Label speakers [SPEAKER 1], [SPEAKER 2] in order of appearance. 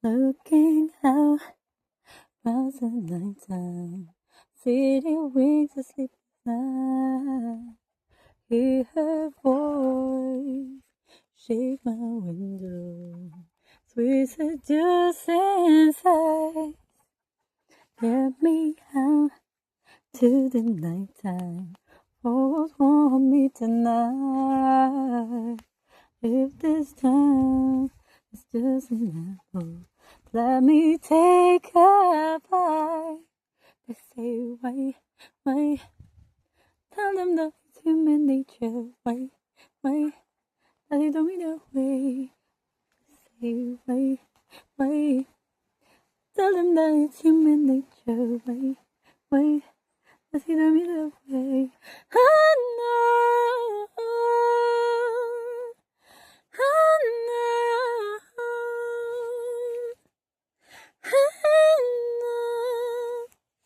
[SPEAKER 1] looking out across the nighttime. City winks asleep night. Hear her voice shake my window. Sweet seducing sighs get me out to the nighttime. Oh, want me tonight. If this time is just an apple, let me take a bite. They say, wait, tell them that it's human nature. Wait, that they don't mean that way. Say, wait, tell them that it's human nature. Wait, that they don't mean that way. I know.